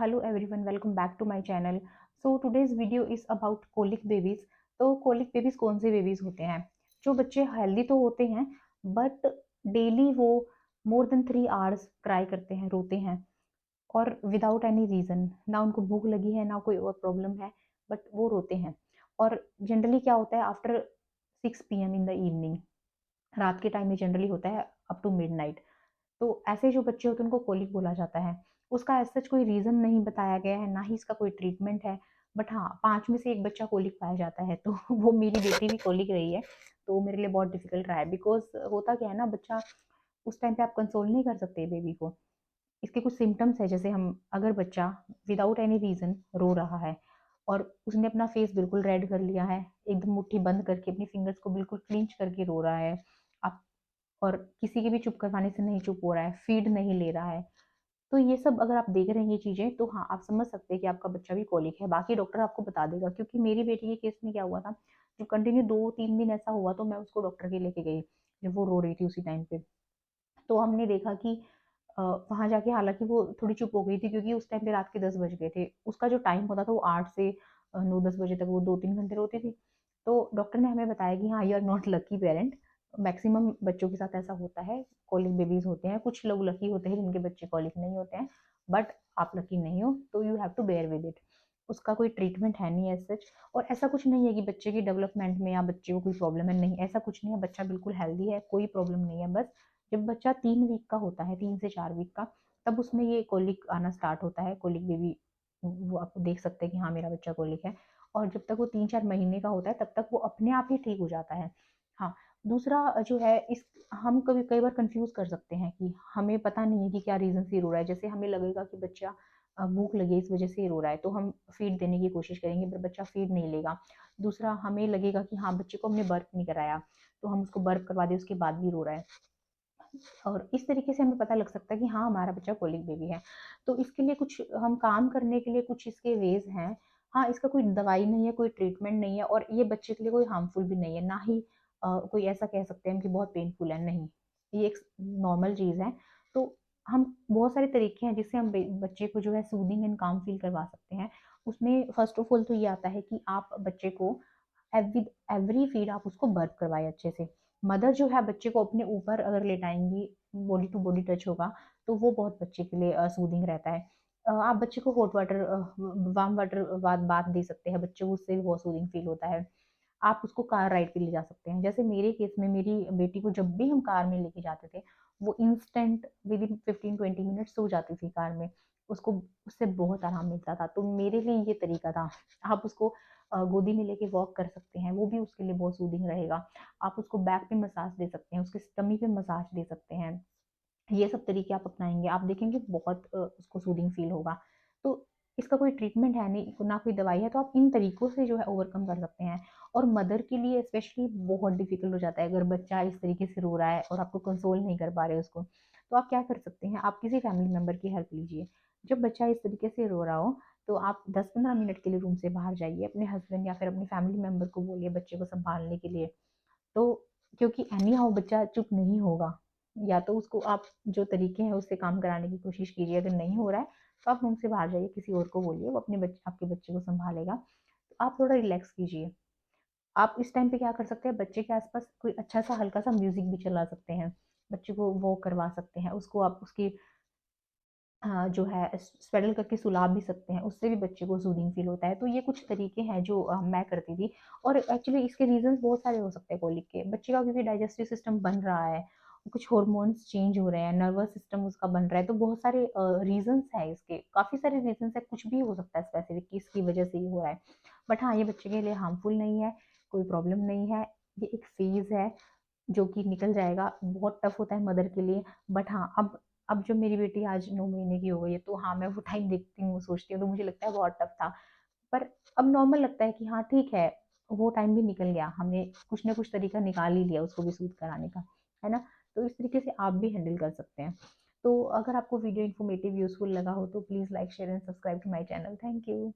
Hello everyone, welcome back to my channel. So today's video is about colic babies. तो colic babies कौन से babies होते हैं जो बच्चे हेल्दी तो होते हैं बट डेली वो मोर देन 3 आवर्स क्राई करते हैं, रोते हैं और विदाउट एनी रीजन। ना उनको भूख लगी है ना कोई और प्रॉब्लम है, बट वो रोते हैं। और जनरली क्या होता है, after 6 PM in the evening, रात के टाइम में जनरली होता है अप टू मिडनाइट। तो ऐसे जो बच्चे होते हैं उनको कोलिक बोला जाता है। उसका ऐसा सच कोई रीज़न नहीं बताया गया है, ना ही इसका कोई ट्रीटमेंट है। बट हाँ, 5 में से 1 बच्चा कोलिक पाया जाता है, तो वो मेरी बेटी भी कोलिक रही है। तो मेरे लिए बहुत डिफ़िकल्ट रहा है, बिकॉज़ होता क्या है ना, बच्चा उस टाइम पे आप कंसोल नहीं कर सकते बेबी को। इसके कुछ सिम्पटम्स हैं, जैसे हम अगर बच्चा विदाउट एनी रीज़न रो रहा है और उसने अपना फेस बिल्कुल रेड कर लिया है, एकदम मुट्ठी बंद करके अपनी फिंगर्स को बिल्कुल क्लिंच करके रो रहा है, आप और किसी के भी चुप करवाने से नहीं चुप हो रहा है, फीड नहीं ले रहा है, तो ये सब अगर आप देख रहे हैं ये चीज़ें, तो हाँ, आप समझ सकते हैं कि आपका बच्चा भी कोलिक है। बाकी डॉक्टर आपको बता देगा, क्योंकि मेरी बेटी के केस में क्या हुआ था, जब कंटिन्यू 2-3 दिन ऐसा हुआ तो मैं उसको डॉक्टर के लेके गई, जब वो रो रही थी उसी टाइम पे। तो हमने देखा कि वहाँ जाके हालाँकि वो थोड़ी चुप हो गई थी, क्योंकि उस टाइम पे रात के 10 बज गए थे। उसका जो टाइम होता था वो 8 से 9-10 बजे तक वो 2-3 घंटे रोती थी। तो डॉक्टर ने हमें बताया कि हाँ, you are not lucky parent, maximum बच्चों के साथ ऐसा होता है, कोलिक बेबीज़ होते हैं। कुछ लोग लकी होते हैं जिनके बच्चे कोलिक नहीं होते हैं, बट आप लकी नहीं हो, तो you have to bear with it. उसका कोई ट्रीटमेंट है नहीं एज़ सच, और ऐसा कुछ नहीं है कि बच्चे की डेवलपमेंट में या बच्चे को कोई प्रॉब्लम है, नहीं, ऐसा कुछ नहीं है। बच्चा बिल्कुल हेल्दी है, कोई प्रॉब्लम नहीं है। बस जब बच्चा 3 वीक का होता है, 3 से 4 वीक का, तब उसमें ये कोलिक आना स्टार्ट होता है। कोलिक बेबी, वो आप देख सकते हैं कि हाँ, मेरा बच्चा कोलिक है। और जब तक वो 3-4 महीने का होता है तब तक वो अपने आप ही ठीक हो जाता है। हाँ, दूसरा जो है, इस हम कभी कई बार कन्फ्यूज़ कर सकते हैं कि हमें पता नहीं है कि क्या रीज़न से रो रहा है। जैसे हमें लगेगा कि बच्चा भूख लगी है इस वज़ह से रो रहा है, तो हम फ़ीड देने की कोशिश करेंगे, पर बच्चा फ़ीड नहीं लेगा। दूसरा, हमें लगेगा कि हाँ, बच्चे को हमने बर्प नहीं कराया, तो हम उसको बर्प करवा दें, उसके बाद भी रो रहा है। और इस तरीके से हमें पता लग सकता है कि हाँ, हमारा बच्चा कोलिक बेबी है। तो इसके लिए कुछ हम काम करने के लिए कुछ इसके वेज़ हैं। हाँ, इसका कोई दवाई नहीं है, कोई ट्रीटमेंट नहीं है, और ये बच्चे के लिए कोई हार्मफुल भी नहीं है, ना ही कोई ऐसा कह सकते हैं हम कि बहुत पेनफुल है, नहीं। ये एक नॉर्मल चीज़ है। तो हम बहुत सारे तरीके हैं जिससे हम बच्चे को जो है सूदिंग एंड काम फील करवा सकते हैं। उसमें फर्स्ट ऑफ ऑल तो ये आता है कि आप बच्चे को विद एवरी फीड आप उसको बर्प करवाएँ अच्छे से। मदर जो है बच्चे को अपने ऊपर अगर लेटाएँगी, बॉडी टू बॉडी टच होगा, तो वो बहुत बच्चे के लिए सूदिंग रहता है। आप बच्चे को hot water warm water bath दे सकते हैं, बच्चे को उससे भी बहुत सूदिंग फील होता है। आप उसको कार राइड पे ले जा सकते हैं। जैसे मेरे केस में मेरी बेटी को जब भी हम कार में लेके जाते थे, वो इंस्टेंट विदिन 15-20 मिनट्स सो जाती थी कार में। उसको उससे बहुत आराम मिलता था। तो मेरे लिए ये तरीका था। आप उसको गोदी में लेके वॉक कर सकते हैं, वो भी उसके लिए बहुत सूदिंग रहेगा। आप उसको बैक पे मसाज दे सकते हैं, उसके टमी पे मसाज दे सकते हैं। ये सब तरीके आप अपनाएँगे, आप देखेंगे बहुत उसको सूदिंग फ़ील होगा। तो इसका कोई ट्रीटमेंट है नहीं, ना कोई दवाई है, तो आप इन तरीकों से जो है ओवरकम कर सकते हैं। और मदर के लिए स्पेशली बहुत डिफ़िकल्ट हो जाता है अगर बच्चा इस तरीके से रो रहा है और आपको कंसोल नहीं कर पा रहे उसको। तो आप क्या कर सकते हैं, आप किसी फैमिली मेंबर की हेल्प लीजिए। जब बच्चा इस तरीके से रो रहा हो, तो आप 10-15 मिनट के लिए रूम से बाहर जाइए, अपने हस्बैंड या फिर अपने फैमिली मेंबर को बोलिए बच्चे को सँभालने के लिए। तो क्योंकि एनी हाउ बच्चा चुप नहीं होगा, या तो उसको आप जो तरीके हैं उससे काम कराने की कोशिश कीजिए, अगर नहीं हो रहा है तो आप रूम से बाहर जाइए, किसी और को बोलिए, वो अपने बच्चे आपके बच्चे को सँभालेगा। तो आप थोड़ा रिलैक्स कीजिए। आप इस टाइम पे क्या कर सकते हैं, बच्चे के आस-पास कोई अच्छा-सा हल्का-सा म्यूज़िक भी चला सकते हैं। बच्चे को वॉक करवा सकते हैं, उसको आप उसकी जो है स्वेडल करके सुला भी सकते हैं, उससे भी बच्चे को सूदिंग फ़ील होता है। तो ये कुछ तरीके हैं जो मैं करती थी। और एक्चुअली इसके रीज़न्स बहुत सारे हो सकते हैं कोलिक के। बच्चे का क्योंकि डाइजेस्टिव सिस्टम बन रहा है, कुछ हार्मोन्स चेंज हो रहे हैं, नर्वस सिस्टम उसका बन रहा है, तो बहुत सारे रीज़न्स हैं इसके, काफ़ी सारे रीज़न्स हैं, कुछ भी हो सकता है स्पेसिफिक कि इसकी वजह से ये हो रहा है। बट हाँ, ये बच्चे के लिए हार्मफुल नहीं है, कोई प्रॉब्लम नहीं है, ये एक फ़ेज़ है जो कि निकल जाएगा। बहुत टफ होता है मदर के लिए, बट हाँ, अब जब मेरी बेटी आज 9 महीने की हो गई है, तो हाँ, मैं वो टाइम देखती हूँ, सोचती हूँ, तो मुझे लगता है बहुत टफ था। पर अब नॉर्मल लगता है कि हाँ, ठीक है, वो टाइम भी निकल गया, हमने कुछ ना कुछ तरीका निकाल ही लिया उसको भी सूद कराने का, है ना? तो इस तरीके से आप भी हैंडल कर सकते हैं। तो अगर आपको वीडियो इन्फॉर्मेटिव, यूज़फुल लगा हो, तो please like, share and subscribe to my channel. Thank you.